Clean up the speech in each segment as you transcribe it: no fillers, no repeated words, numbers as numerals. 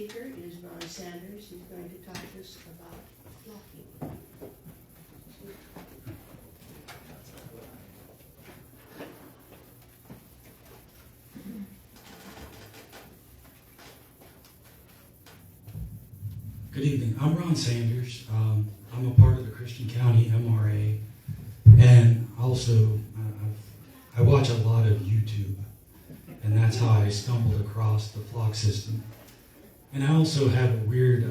speaker is Ron Sanders. He's going to talk to us about flocking. Good evening. I'm Ron Sanders. I'm a part of the Christian County MRA, and also I watch a lot of YouTube, and that's how I stumbled across the flock system. And I also have a weird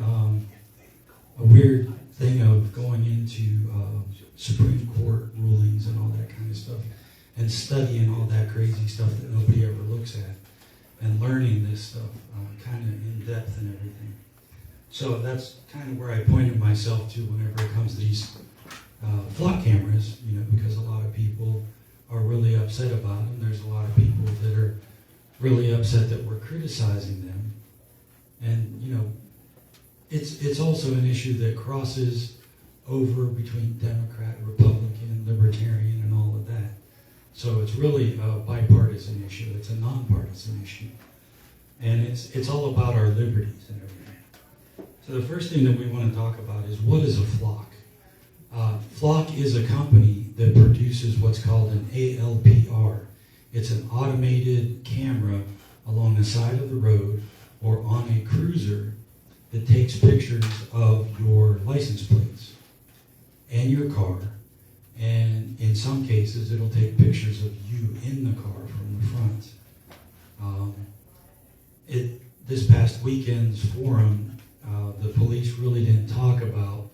thing of going into Supreme Court rulings and all that kind of stuff, and studying all that crazy stuff that nobody ever looks at, and learning this stuff kind of in depth and everything. So that's kind of where I pointed myself to whenever it comes to these flock cameras, because a lot of people are really upset about them. There's a lot of people that are really upset that we're criticizing them. And, it's also an issue that crosses over between Democrat, Republican, Libertarian, and all of that. So it's really a bipartisan issue. It's a nonpartisan issue. And it's all about our liberties and everything. So the first thing that we want to talk about is, what is a flock? Flock is a company that produces what's called an ALPR. It's an automated camera along the side of the road or on a cruiser that takes pictures of your license plates and your car. And in some cases, it'll take pictures of you in the car from the front. This past weekend's forum, the police really didn't talk about,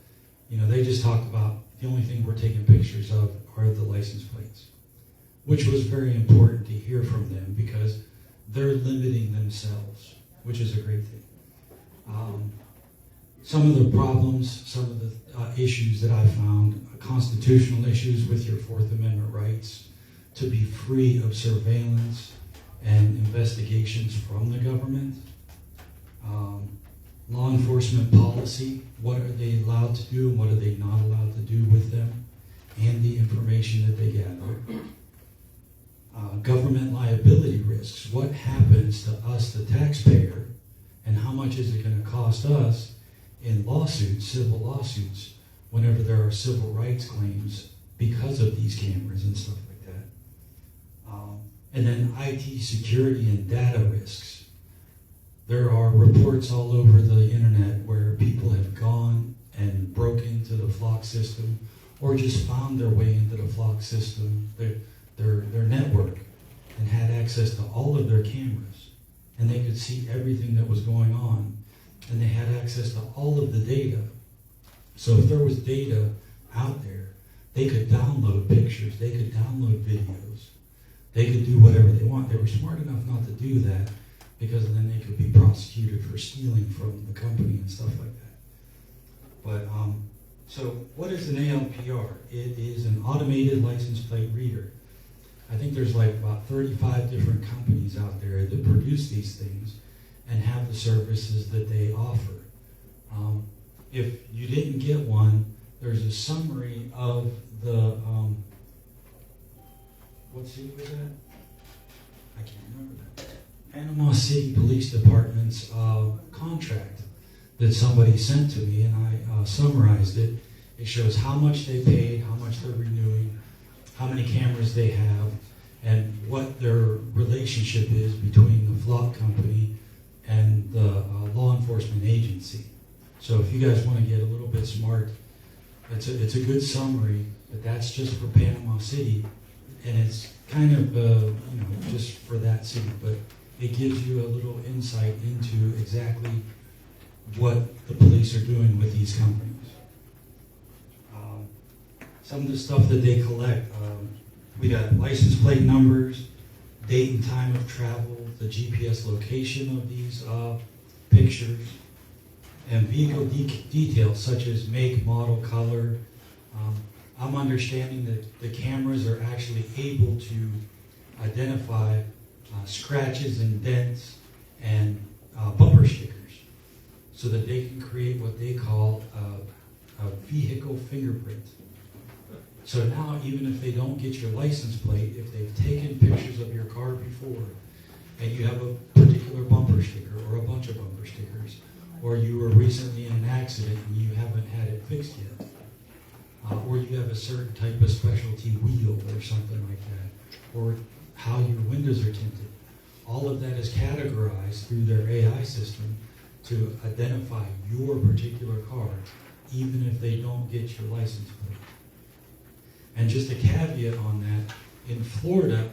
they just talked about the only thing we're taking pictures of are the license plates, which was very important to hear from them because they're limiting themselves, which is a great thing. Some of the problems, some of the issues that I found, constitutional issues with your Fourth Amendment rights to be free of surveillance and investigations from the government. Law enforcement policy, what are they allowed to do and what are they not allowed to do with them, and the information that they gather. Government liability risks, what happens to us, the taxpayer, and how much is it going to cost us in lawsuits, civil lawsuits, whenever there are civil rights claims because of these cameras and stuff like that. And then IT security and data risks. There are reports all over the internet where people have gone and broke into the flock system or just found their way into the flock system, their network, and had access to all of their cameras. And they could see everything that was going on. And they had access to all of the data. So if there was data out there, they could download pictures, they could download videos, they could do whatever they want. They were smart enough not to do that, because then they could be prosecuted for stealing from the company and stuff like that. But, so what is an ALPR? It is an automated license plate reader. I think there's like about 35 different companies out there that produce these things and have the services that they offer. If you didn't get one, there's a summary of the, what city was that? I can't remember that. Panama City Police Department's contract that somebody sent to me, and I summarized it. It shows how much they paid, how much they're renewing, how many cameras they have, and what their relationship is between the flock company and the law enforcement agency. So if you guys want to get a little bit smart, it's a good summary, but that's just for Panama City, and it's kind of just for that city, but it gives you a little insight into exactly what the police are doing with these companies. Some of the stuff that they collect, we got license plate numbers, date and time of travel, the GPS location of these pictures, and vehicle details such as make, model, color. I'm understanding that the cameras are actually able to identify scratches and dents and bumper stickers so that they can create what they call a vehicle fingerprint. So now, even if they don't get your license plate, if they've taken pictures of your car before and you have a particular particular bumper sticker or a bunch of bumper stickers, or you were recently in an accident and you haven't had it fixed yet, or you have a certain type of specialty wheel or something like that, or how your windows are tinted. All of that is categorized through their AI system to identify your particular car, even if they don't get your license plate. And just a caveat on that, in Florida,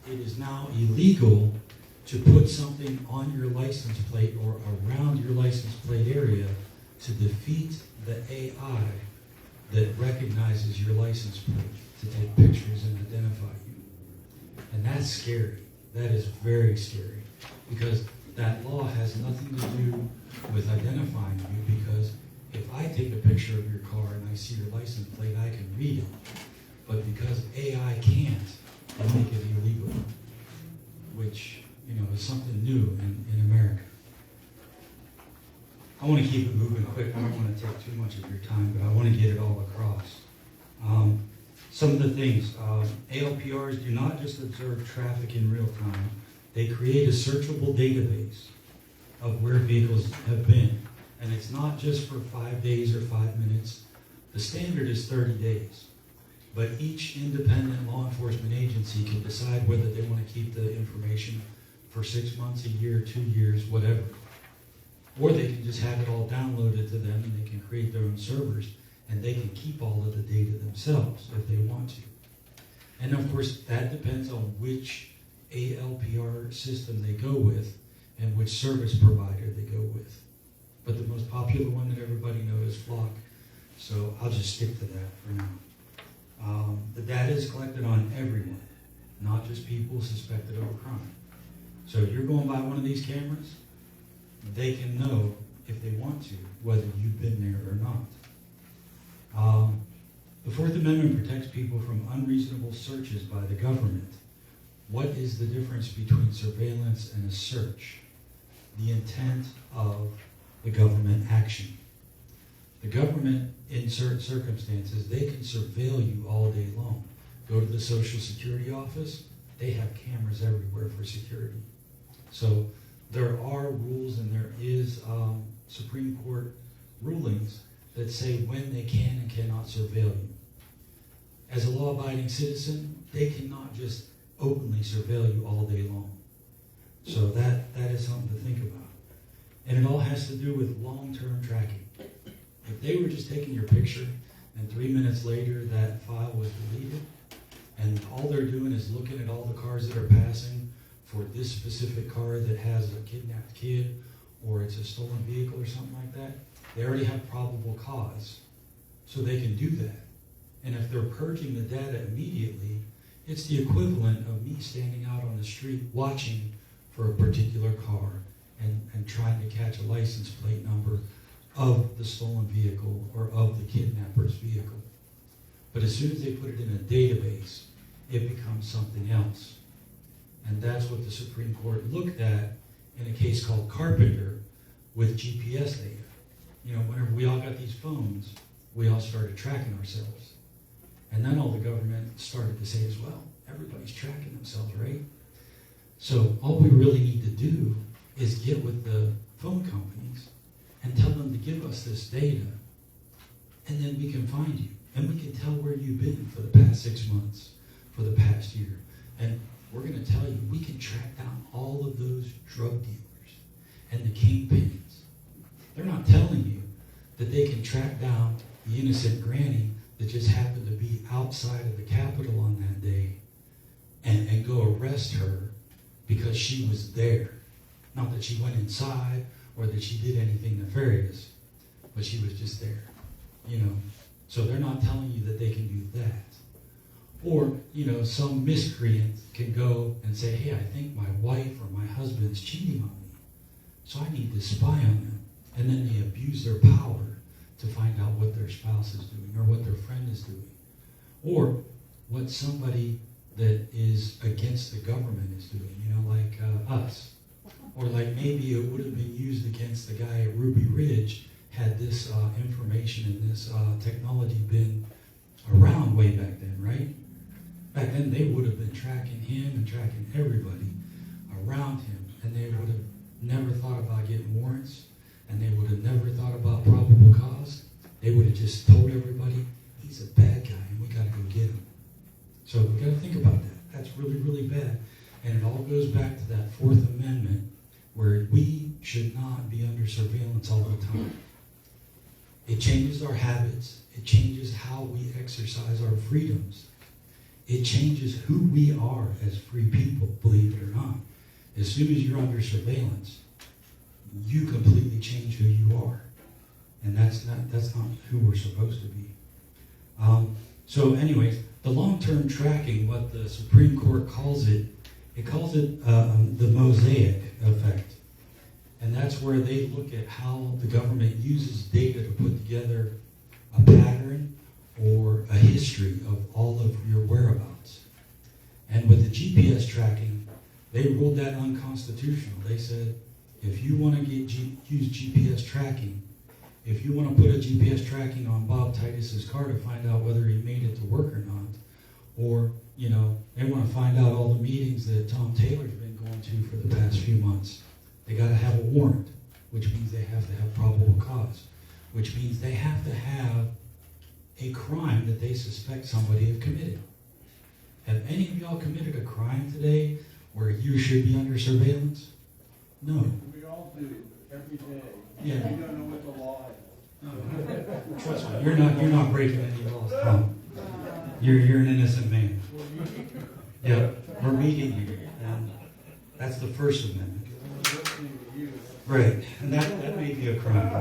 it is now illegal to put something on your license plate or around your license plate area to defeat the AI that recognizes your license plate to take pictures and identify you. And that's scary. That is very scary, because that law has nothing to do with identifying you, because if I take a picture of your car and I see your license plate, I can read it. But because AI can't, they make it illegal, which, is something new in America. I want to keep it moving quick. I don't want to take too much of your time, but I want to get it all across. Some of the things, ALPRs do not just observe traffic in real time. They create a searchable database of where vehicles have been. And it's not just for 5 days or 5 minutes. The standard is 30 days. But each independent law enforcement agency can decide whether they want to keep the information for 6 months, a year, 2 years, whatever. Or they can just have it all downloaded to them and they can create their own servers and they can keep all of the data themselves if they want to. And of course, that depends on which ALPR system they go with and which service provider they go with. But the most popular one that everybody knows is Flock, so I'll just stick to that for now. The data is collected on everyone, not just people suspected of a crime. So if you're going by one of these cameras, they can know, if they want to, whether you've been there or not. The Fourth Amendment protects people from unreasonable searches by the government. What is the difference between surveillance and a search? The intent of the government action. The government, in certain circumstances, they can surveil you all day long. Go to the Social Security office, they have cameras everywhere for security. So there are rules and there is Supreme Court rulings that say when they can and cannot surveil you. As a law-abiding citizen, they cannot just openly surveil you all day long. So that is something to think about. And it all has to do with long-term tracking. If they were just taking your picture and 3 minutes later that file was deleted, and all they're doing is looking at all the cars that are passing for this specific car that has a kidnapped kid or it's a stolen vehicle or something like that, they already have probable cause. So they can do that. And if they're purging the data immediately, it's the equivalent of me standing out on the street watching for a particular car and trying to catch a license plate number of the stolen vehicle or of the kidnapper's vehicle. But as soon as they put it in a database, it becomes something else. And that's what the Supreme Court looked at in a case called Carpenter with GPS data. Whenever we all got these phones, we all started tracking ourselves. And then all the government started to say as well, everybody's tracking themselves, right? So all we really need to do is get with the phone companies and tell them to give us this data, and then we can find you. And we can tell where you've been for the past 6 months, for the past year. And we're going to tell you, we can track down all of those drug dealers and the kingpins. They're not telling you that they can track down the innocent granny that just happened to be outside of the Capitol on that day and go arrest her because she was there. Not that she went inside or that she did anything nefarious, but she was just there. So they're not telling you that they can do that. Or, some miscreant can go and say, hey, I think my wife or my husband's cheating on me, so I need to spy on them. And then they abuse their power to find out what their spouse is doing or what their friend is doing. Or what somebody that is against the government is doing, like us. Or like maybe it would have been used against the guy at Ruby Ridge had this information and this technology been around way back then, right? Back then they would have been tracking him and tracking everybody around him, and they would have never thought about getting warrants, and they would have never thought about probable cause, they would have just told everybody, he's a bad guy and we got to go get him. So we got to think about that. That's really, really bad. And it all goes back to that Fourth Amendment, where we should not be under surveillance all the time. It changes our habits. It changes how we exercise our freedoms. It changes who we are as free people, believe it or not. As soon as you're under surveillance, you completely change who you are. And that's not who we're supposed to be. So anyways, the long-term tracking, what the Supreme Court calls it the mosaic effect. And that's where they look at how the government uses data to put together a pattern or a history of all of your whereabouts. And with the GPS tracking, they ruled that unconstitutional. They said, if you want to use GPS tracking, if you want to put a GPS tracking on Bob Titus's car to find out whether he made it to work or not, or, they want to find out all the meetings that Tom Taylor's been going to for the past few months, they got to have a warrant, which means they have to have probable cause, which means they have to have a crime that they suspect somebody have committed. Have any of y'all committed a crime today where you should be under surveillance? No. We all do, every day. Yeah. We don't know what the law is. Trust me, you're not breaking any laws. No. You're an innocent man. Yeah, we're meeting you, and that's the First Amendment. Right, and that may be a crime.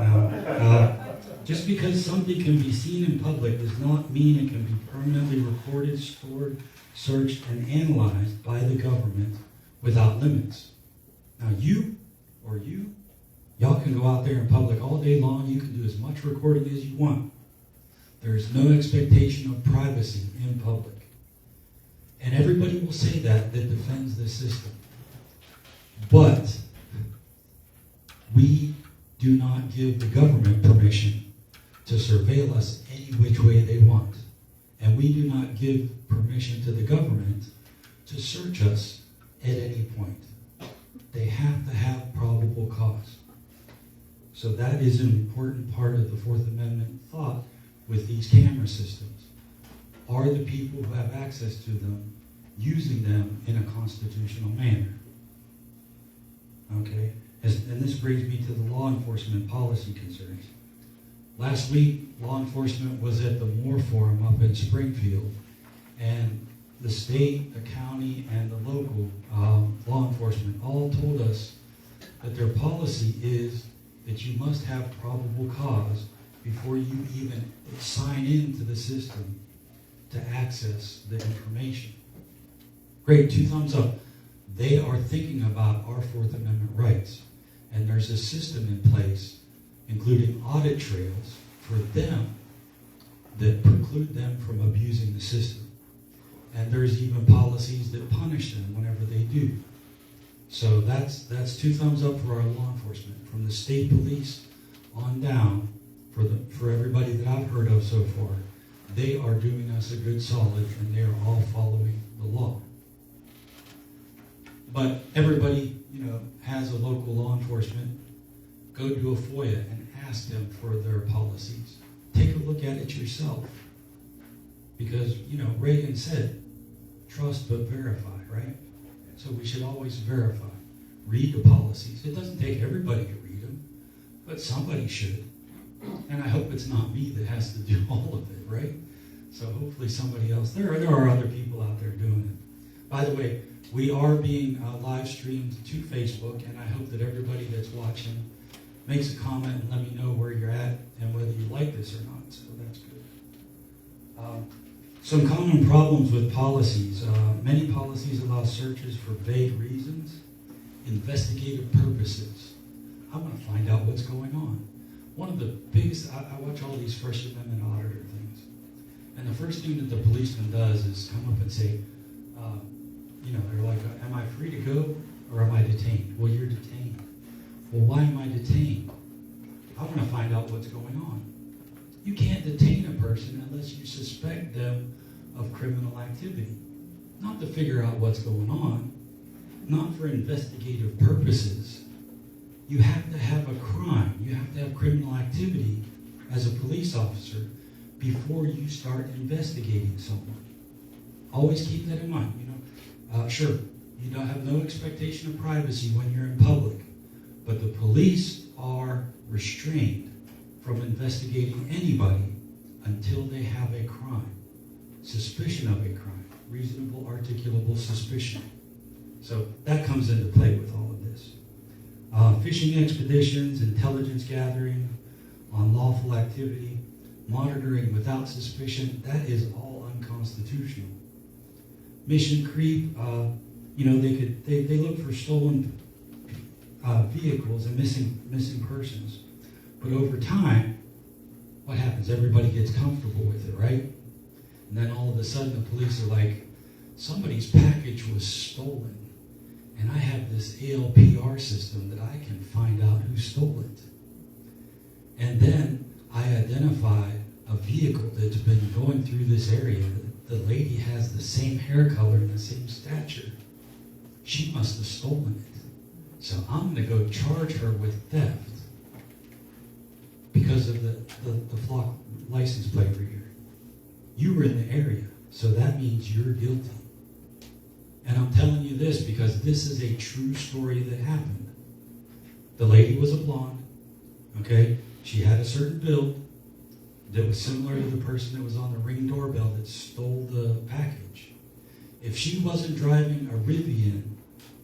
Now, just because something can be seen in public does not mean it can be permanently recorded, stored, searched, and analyzed by the government without limits. Now, y'all can go out there in public all day long. You can do as much recording as you want. There's no expectation of privacy in public. And everybody will say that defends the system. But we do not give the government permission to surveil us any which way they want. And we do not give permission to the government to search us at any point. They have to have probable cause. So that is an important part of the Fourth Amendment thought with these camera systems. Are the people who have access to them using them in a constitutional manner? Okay? And this brings me to the law enforcement policy concerns. Last week, law enforcement was at the Moore Forum up in Springfield, and the state, the county, and the local law enforcement all told us that their policy is that you must have probable cause before you even sign into the system to access the information. Great, 2 thumbs up. They are thinking about our Fourth Amendment rights. And there's a system in place, including audit trails, for them that preclude them from abusing the system. And there's even policies that punish them whenever they do. So that's 2 thumbs up for our law enforcement. From the state police on down, for everybody that I've heard of so far, they are doing us a good solid, and they are all following the law. But everybody, has a local law enforcement. Go do a FOIA and ask them for their policies. Take a look at it yourself. Because, Reagan said, trust but verify, right? So we should always verify. Read the policies. It doesn't take everybody to read them, but somebody should. And I hope it's not me that has to do all of it, right? So hopefully somebody else. There are other people out there doing it. By the way, we are being live streamed to Facebook, and I hope that everybody that's watching makes a comment and let me know where you're at and whether you like this or not. So that's good. Some common problems with policies. Many policies allow searches for vague reasons, investigative purposes. I want to find out what's going on. One of the biggest, I watch all these First Amendment auditor things, and the first thing that the policeman does is come up and say, they're like, am I free to go or am I detained? Well, you're detained. Well, why am I detained? I want to find out what's going on. You can't detain a person unless you suspect them of criminal activity. Not to figure out what's going on, not for investigative purposes, you have to have a crime, you have to have criminal activity as a police officer before you start investigating someone. Always keep that in mind. Sure, you don't have no expectation of privacy when you're in public, but the police are restrained from investigating anybody until they have a crime, suspicion of a crime, reasonable, articulable suspicion. So that comes into play with all of this. Fishing expeditions, intelligence gathering, unlawful activity, monitoring without suspicion, that is all unconstitutional. Mission creep, they look for stolen vehicles and missing persons. But over time, what happens? Everybody gets comfortable with it, right? And then all of a sudden the police are like, somebody's package was stolen. And I have this ALPR system that I can find out who stole it. And then I identify a vehicle that's been going through this area. The lady has the same hair color and the same stature. She must have stolen it. So I'm going to go charge her with theft because of the flock license plate reader. You were in the area, so that means you're guilty. And I'm telling you this because this is a true story that happened. The lady was a blonde, okay? She had a certain build that was similar to the person that was on the Ring doorbell that stole the package. If she wasn't driving a Rivian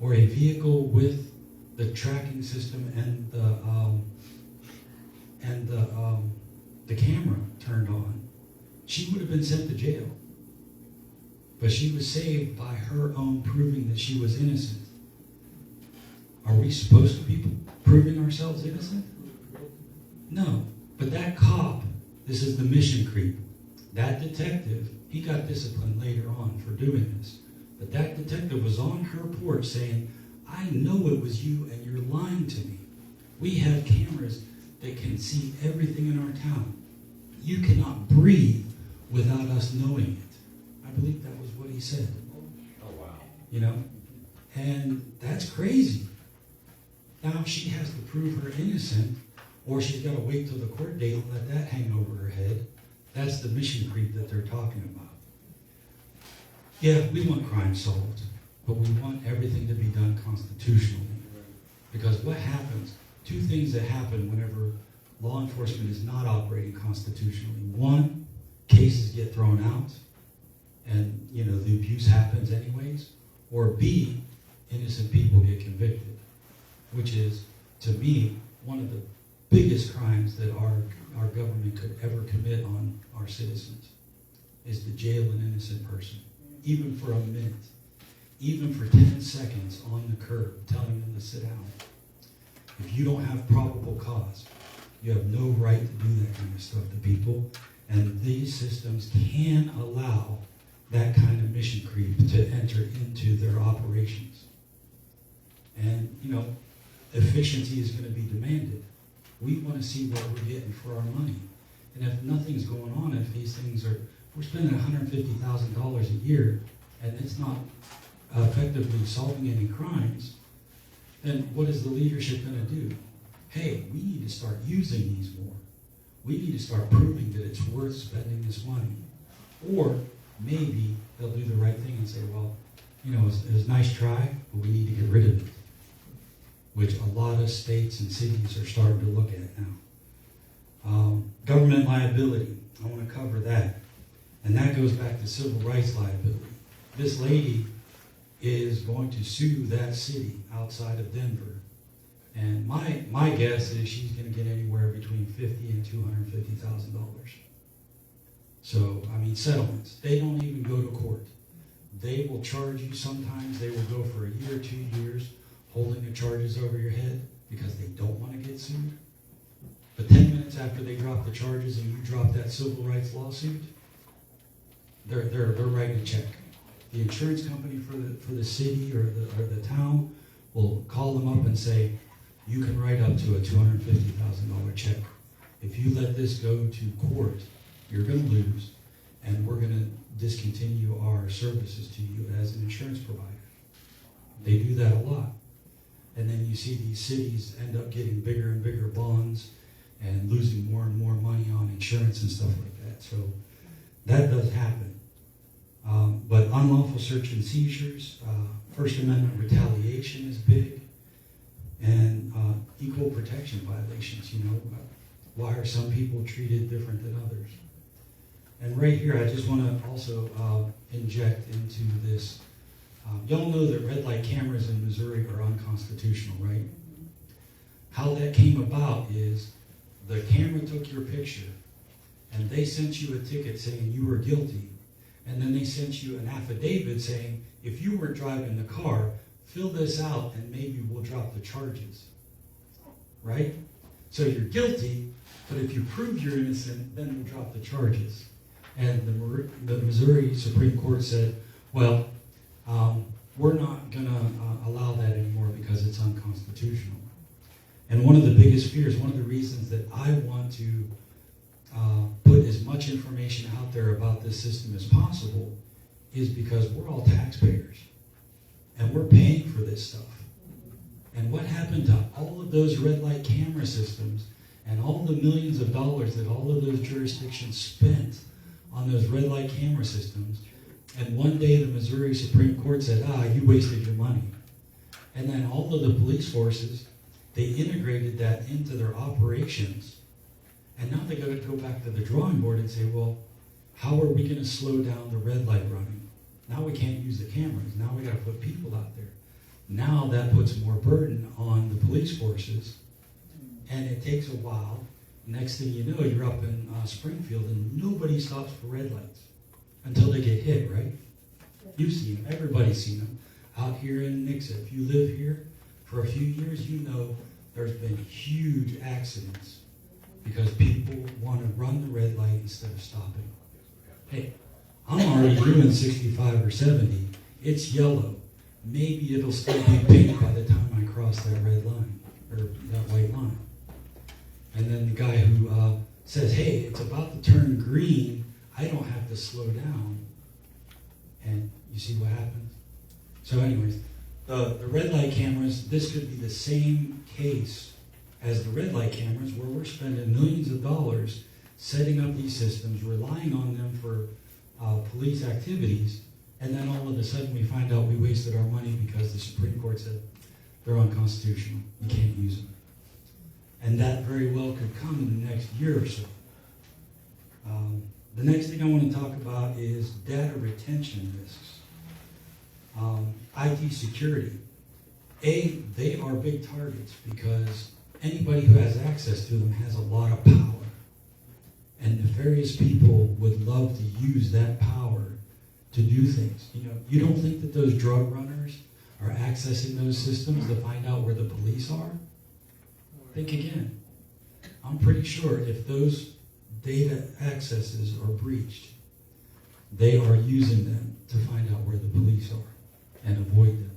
or a vehicle with the tracking system and the camera turned on, she would have been sent to jail. But she was saved by her own proving that she was innocent. Are we supposed to be proving ourselves innocent? No. But that cop, this is the mission creep. That detective, he got disciplined later on for doing this. But that detective was on her porch saying, I know it was you and you're lying to me. We have cameras that can see everything in our town. You cannot breathe without us knowing it. I believe that was what he said. Oh, wow. And that's crazy. Now she has to prove her innocent, or she's got to wait till the court date and let that hang over her head. That's the mission creep that they're talking about. Yeah, we want crime solved, but we want everything to be done constitutionally. Because what happens, two things that happen whenever law enforcement is not operating constitutionally. One, cases get thrown out, and the abuse happens anyways. Or B, innocent people get convicted, which is, to me, one of the biggest crimes that our government could ever commit on our citizens is to jail an innocent person, even for a minute, even for 10 seconds on the curb, telling them to sit down. If you don't have probable cause, you have no right to do that kind of stuff to people, and these systems can allow that kind of mission creep to enter into their operations. And, efficiency is going to be demanded. We want to see what we're getting for our money. And if nothing's going on, if these things we're spending $150,000 a year, and it's not effectively solving any crimes, then what is the leadership going to do? Hey, we need to start using these more. We need to start proving that it's worth spending this money. Or maybe they'll do the right thing and say, well, it was a nice try, but we need to get rid of it, which a lot of states and cities are starting to look at now. Government liability, I want to cover that. And that goes back to civil rights liability. This lady is going to sue that city outside of Denver. And my guess is she's going to get anywhere between $50,000 and $250,000. So, settlements. They don't even go to court. They will charge you sometimes. They will go for a year, 2 years, holding the charges over your head because they don't want to get sued. But 10 minutes after they drop the charges and you drop that civil rights lawsuit, they're writing a check. The insurance company for the city or the town will call them up and say, you can write up to a $250,000 check. If you let this go to court, you're going to lose, and we're going to discontinue our services to you as an insurance provider. They do that a lot. And then you see these cities end up getting bigger and bigger bonds and losing more and more money on insurance and stuff like that. So that does happen. But unlawful search and seizures, First Amendment retaliation is big, and equal protection violations. Why are some people treated different than others? And right here, I just want to also inject into this. Y'all know that red light cameras in Missouri are unconstitutional, right? How that came about is the camera took your picture, and they sent you a ticket saying you were guilty. And then they sent you an affidavit saying, if you weren't driving the car, fill this out and maybe we'll drop the charges. Right? So you're guilty, but if you prove you're innocent, then we'll drop the charges. And the Missouri Supreme Court said, well, we're not going to allow that anymore because it's unconstitutional. And one of the biggest fears, one of the reasons that I want to put as much information out there about this system as possible is because we're all taxpayers and we're paying for this stuff. And what happened to all of those red light camera systems and all the millions of dollars that all of those jurisdictions spent on those red light camera systems? And one day the Missouri Supreme Court said, you wasted your money. And then all of the police forces, they integrated that into their operations. And now they got to go back to the drawing board and say, well, how are we going to slow down the red light running? Now we can't use the cameras. Now we got to put people out there. Now that puts more burden on the police forces. And it takes a while. Next thing you know, you're up in Springfield and nobody stops for red lights until they get hit, right? You've seen them. Everybody's seen them. Out here in Nixa, if you live here for a few years, you know there's been huge accidents because people want to run the red light instead of stopping. Hey, I'm already doing 65 or 70. It's yellow. Maybe it'll still be pink by the time I cross that red line, or that white line. And then the guy who says, hey, it's about to turn green, I don't have to slow down. And you see what happens? So anyways, the red light cameras, this could be the same case as the red light cameras where we're spending millions of dollars setting up these systems, relying on them for police activities, and then all of a sudden we find out we wasted our money because the Supreme Court said they're unconstitutional. You can't use them. And that very well could come in the next year or so. The next thing I want to talk about is data retention risks. IT security. They are big targets because anybody who has access to them has a lot of power. And nefarious people would love to use that power to do things. You don't think that those drug runners are accessing those systems to find out where the police are? Think again. I'm pretty sure if those data accesses are breached, they are using them to find out where the police are and avoid them.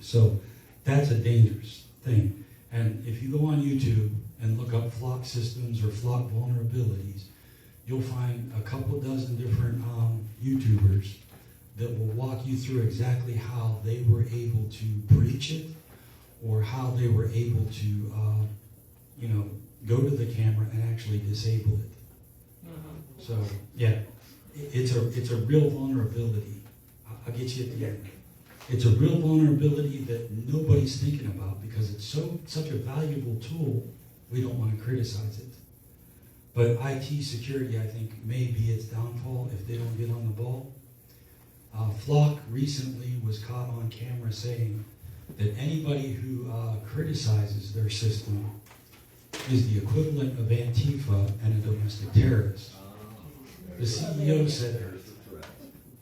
So that's a dangerous thing. And if you go on YouTube and look up flock systems or flock vulnerabilities, you'll find a couple dozen different YouTubers that will walk you through exactly how they were able to breach it or how they were able to, go to the camera and actually disable it. So, yeah, it's a real vulnerability. I'll get you at the end. It's a real vulnerability that nobody's thinking about because it's such a valuable tool, we don't want to criticize it. But IT security, I think, may be its downfall if they don't get on the ball. Flock recently was caught on camera saying that anybody who criticizes their system is the equivalent of Antifa and a domestic terrorist. The CEO said that.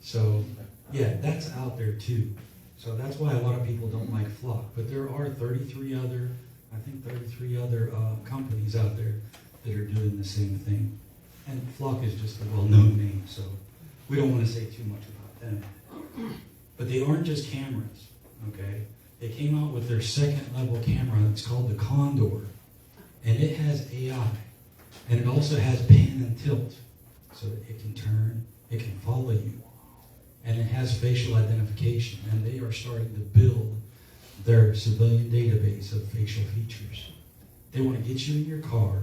So, yeah, that's out there too. So that's why a lot of people don't like Flock. But there are 33 other companies out there that are doing the same thing. And Flock is just a well-known name, so we don't want to say too much about them. But they aren't just cameras, okay? They came out with their second-level camera. It's called the Condor. And it has AI. And it also has pan and tilt. So that it can turn, it can follow you. And it has facial identification. And they are starting to build their civilian database of facial features. They want to get you in your car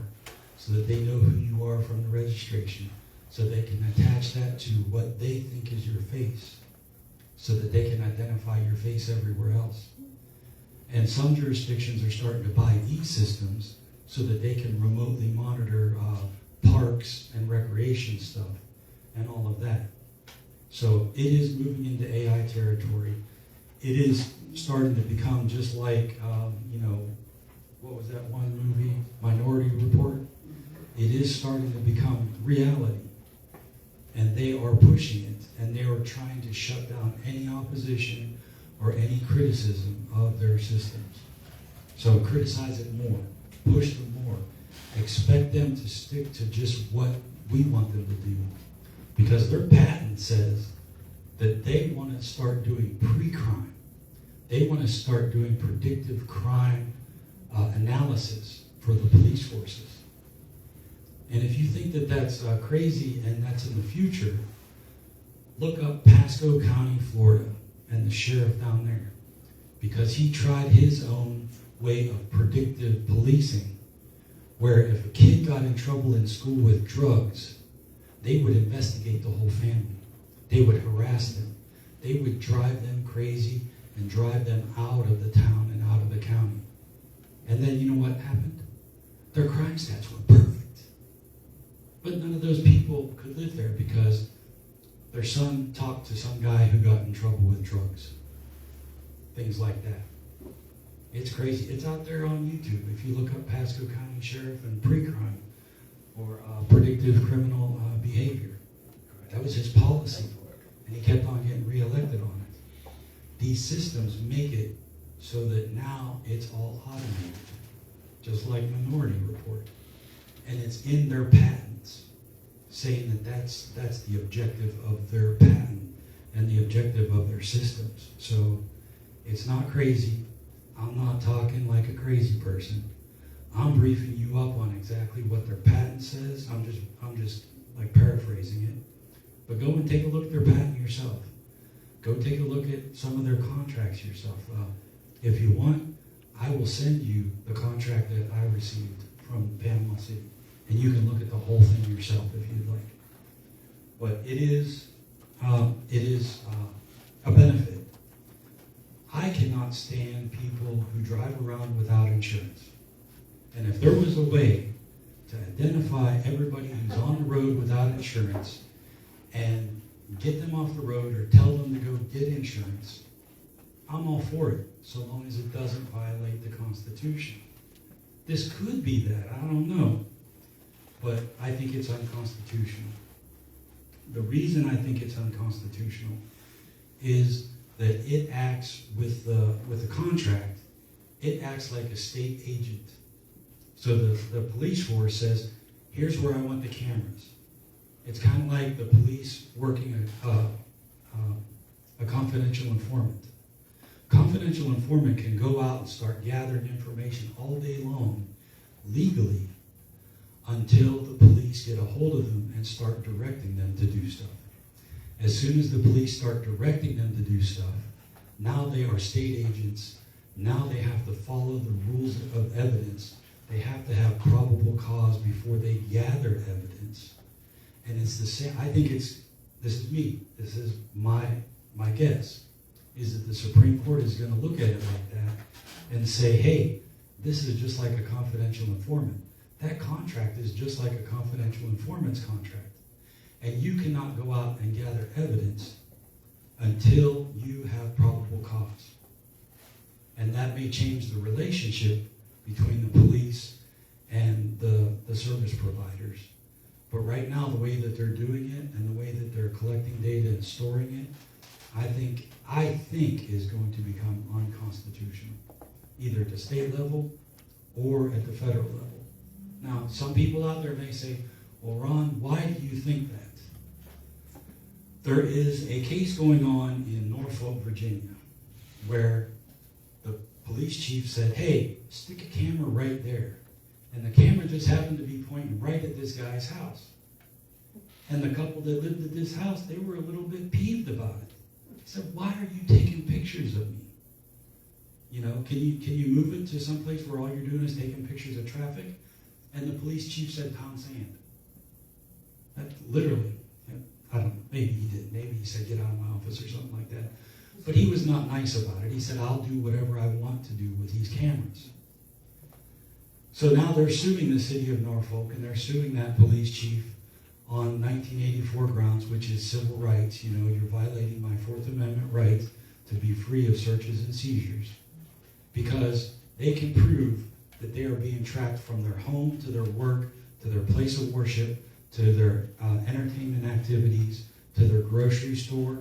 so that they know who you are from the registration, so they can attach that to what they think is your face, so that they can identify your face everywhere else. And some jurisdictions are starting to buy these systems so that they can remotely monitor parks and recreation stuff and all of that. So it is moving into AI territory. It is starting to become just like, what was that one movie, Minority Report? It is starting to become reality. And they are pushing it, and they are trying to shut down any opposition or any criticism of their systems. So criticize it more, push them more, expect them to stick to just what we want them to do. Because their patent says that they want to start doing pre-crime. They want to start doing predictive crime analysis for the police forces. And if you think that that's crazy and that's in the future, look up Pasco County, Florida, and the sheriff down there. Because he tried his own way of predictive policing, where if a kid got in trouble in school with drugs, they would investigate the whole family. They would harass them. They would drive them crazy and drive them out of the town and out of the county. And then you know what happened? Their crime stats were perfect. But none of those people could live there because their son talked to some guy who got in trouble with drugs. Things like that. It's crazy. It's out there on YouTube. If you look up Pasco County Sheriff and pre-crime or predictive criminal behavior, that was his policy. And he kept on getting reelected on it. These systems make it so that now it's all automated, just like Minority Report. And it's in their patents, saying that that's the objective of their patent and the objective of their systems. So it's not crazy. I'm not talking like a crazy person. I'm briefing you up on exactly what their patent says. I'm just like paraphrasing it. But go and take a look at their patent yourself. Go take a look at some of their contracts yourself. If you want, I will send you the contract that I received from Panama City. And you can look at the whole thing yourself if you'd like. But it is a benefit. I cannot stand people who drive around without insurance. And if there was a way to identify everybody who's on the road without insurance and get them off the road or tell them to go get insurance, I'm all for it, so long as it doesn't violate the Constitution. This could be that, I don't know. But I think it's unconstitutional. The reason I think it's unconstitutional is that it acts with the contract, it acts like a state agent. So the police force says, here's where I want the cameras. It's kind of like the police working a confidential informant. Confidential informant can go out and start gathering information all day long, legally, until the police get a hold of them and start directing them to do stuff. As soon as the police start directing them to do stuff, now they are state agents. Now they have to follow the rules of evidence. They have to have probable cause before they gather evidence. And it's the same. I think this is me. This is my guess, is that the Supreme Court is going to look at it like that and say, hey, this is just like a confidential informant. That contract is just like a confidential informant's contract. And you cannot go out and gather evidence until you have probable cause. And that may change the relationship between the police and the service providers. But right now, the way that they're doing it and the way that they're collecting data and storing it, I think is going to become unconstitutional, either at the state level or at the federal level. Now, some people out there may say, well, Ron, why do you think that? There is a case going on in Norfolk, Virginia, where the police chief said, hey, stick a camera right there. And the camera just happened to be pointing right at this guy's house. And the couple that lived at this house, they were a little bit peeved about it. They said, why are you taking pictures of me? You know, can you move it to someplace where all you're doing is taking pictures of traffic? And the police chief said pound sand. That literally, I don't know, maybe he did. Maybe he said get out of my office or something like that. But he was not nice about it. He said, I'll do whatever I want to do with these cameras. So now they're suing the city of Norfolk, and they're suing that police chief on 1984 grounds, which is civil rights. You know, you're violating my Fourth Amendment right to be free of searches and seizures, because they can prove that they are being tracked from their home to their work, to their place of worship, to their entertainment activities, to their grocery store.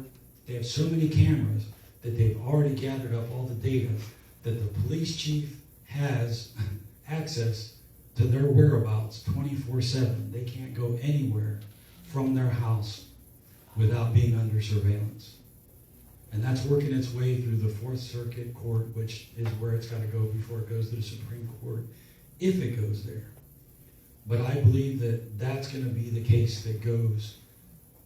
They have so many cameras that they've already gathered up all the data that the police chief has access to their whereabouts 24/7. They can't go anywhere from their house without being under surveillance. And that's working its way through the Fourth Circuit Court, which is where it's got to go before it goes to the Supreme Court, if it goes there. But I believe that that's going to be the case that goes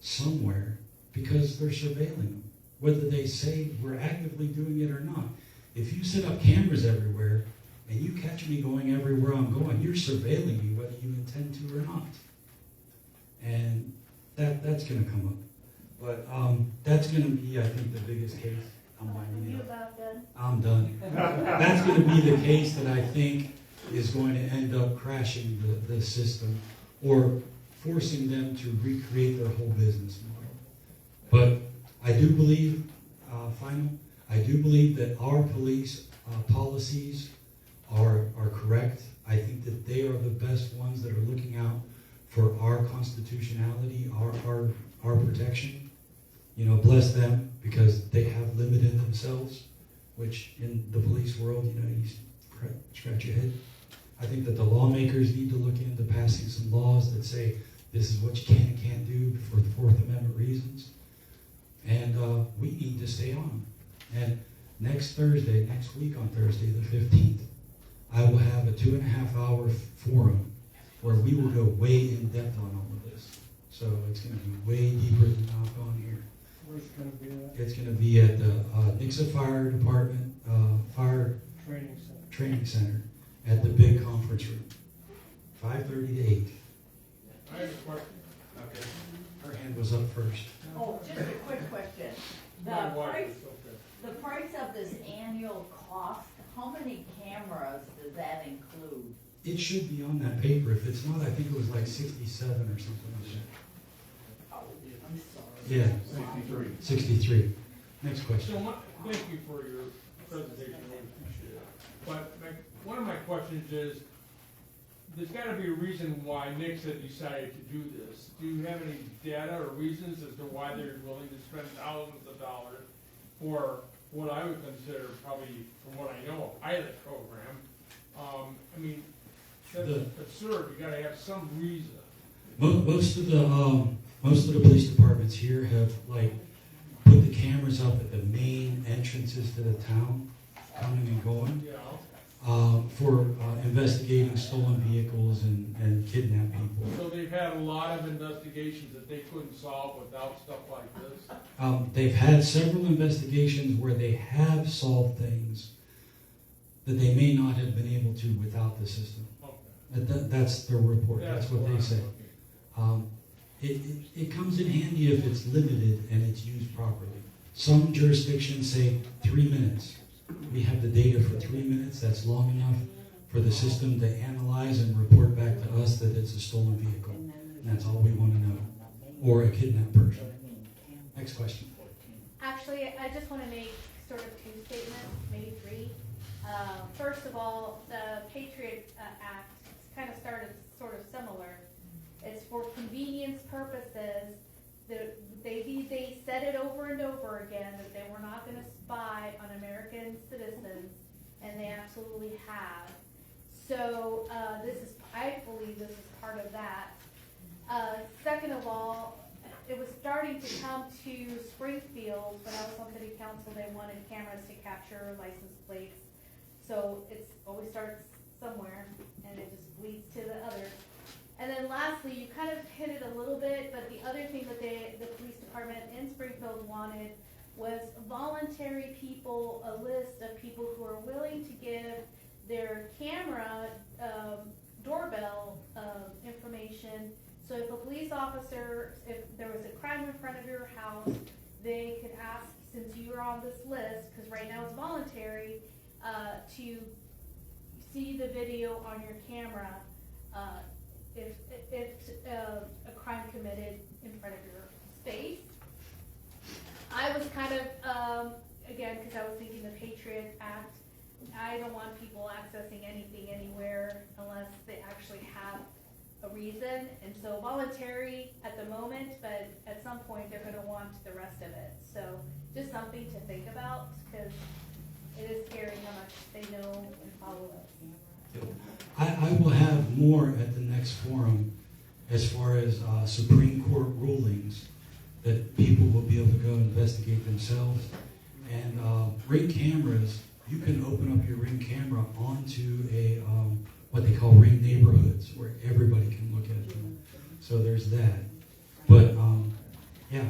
somewhere, because they're surveilling them, whether they say we're actively doing it or not. If you set up cameras everywhere and you catch me going everywhere I'm going, you're surveilling me whether you intend to or not. And that's going to come up. But that's going to be, I think, the biggest case. I'm winding it up. I'm done. That's going to be the case that I think is going to end up crashing the system, or forcing them to recreate their whole business model. But I do believe, I do believe that our police policies are correct. I think that they are the best ones that are looking out for our constitutionality, our protection. You know, bless them, because they have limited themselves, which in the police world, you know, you scratch your head. I think that the lawmakers need to look into passing some laws that say this is what you can and can't do for the Fourth Amendment reasons. And we need to stay on them. And next week on Thursday, the 15th, I will have a 2.5-hour forum where we will go way in depth on all of this. So it's going to be way deeper than I've gone here. Where's it going to be at? It's going to be at the Nixa Fire Department Fire Training Center at the big conference room, 5:30 to 8. I have a question. Okay. Her hand was up first. Oh, just a quick question. My wife is okay. The price of this annual cost, how many cameras does that include? It should be on that paper. If it's not, I think it was like 67 or something like that. Oh, I'm sorry. Yeah. 63. 63. Next question. So thank you for your presentation, I really appreciate it. But one of my questions is, there's got to be a reason why Nixa decided to do this. Do you have any data or reasons as to why they're willing to spend thousands of dollars for what I would consider probably, from what I know, a pilot program? I mean, that's absurd. You got to have some reason. Most of the police departments here have put the cameras up at the main entrances to the town, coming and going, for investigating stolen vehicles and kidnapped people. So they've had a lot of investigations that they couldn't solve without stuff like this? They've had several investigations where they have solved things that they may not have been able to without the system. Okay. That's their report. That's what they say. It comes in handy if it's limited and it's used properly. Some jurisdictions say 3 minutes. We have the data for 3 minutes. That's long enough for the system to analyze and report back to us that it's a stolen vehicle. And that's all we want to know. Or a kidnapped person. Next question. Actually, I just want to make sort of two statements, maybe three. First of all, the Patriot Act kind of started sort of similar. It's for convenience purposes. They said it over and over again that they were not going to spy on American citizens, and they absolutely have. So I believe this is part of that. Second of all, it was starting to come to Springfield when I was on city council. They wanted cameras to capture license plates. So it always starts somewhere, and it just leads to the other. And then lastly, you kind of hit it a little bit, but the other thing that the police department in Springfield wanted was voluntary people, a list of people who are willing to give their camera doorbell information. So if a police officer, if there was a crime in front of your house, they could ask, since you are on this list, because right now it's voluntary, to see the video on your camera if a crime committed in front of your space. I was kind of, again, because I was thinking the Patriot Act, I don't want people accessing anything anywhere unless they actually have a reason. And so voluntary at the moment, but at some point they're gonna want the rest of it. So just something to think about, because it is scary how much they know and follow us. I will have more at the next forum as far as Supreme Court rulings that people will be able to go investigate themselves. And Ring cameras, you can open up your Ring camera onto a what they call Ring neighborhoods, where everybody can look at them. So there's that. But yeah,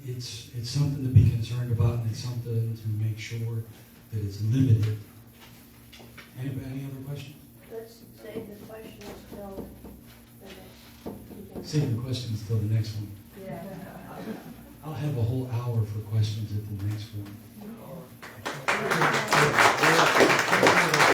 it's something to be concerned about, and it's something to make sure that it's limited. Anybody, any other questions? Let's save the questions till the next. Save the questions till the next one. Yeah. I'll have a whole hour for questions at the next one.